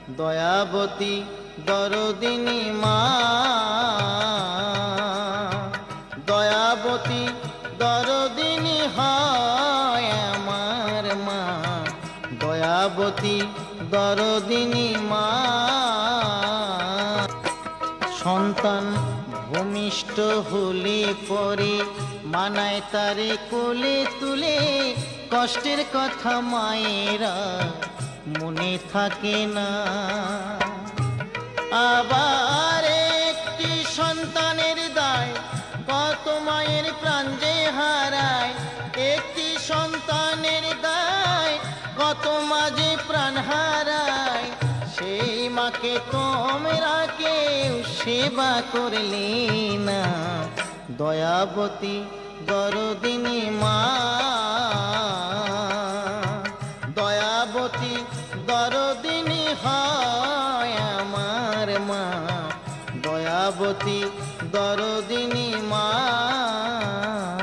দয়াবতী দরদিনী মা, দয়াবতী দরদিনী হয় আমার মা, দয়াবতী দরদিনী মা। সন্তান ভূমিষ্ঠ হলে পরে মানায় তারে কোলে তুলে, কষ্টের কথা মায়েরা মনে থাকে না। আবার একটি সন্তানের দায় কত মায়ের প্রাণ যে হারায়, একটি সন্তানের দায় কত মাঝে প্রাণ হারায়। সেই মাকে তোমরা কেউ সেবা করলে না, দয়াবতী দরদিনী মা, দয়াবতী দরদিনী হয় আমার মা, দয়াবতী দরদিনী মা।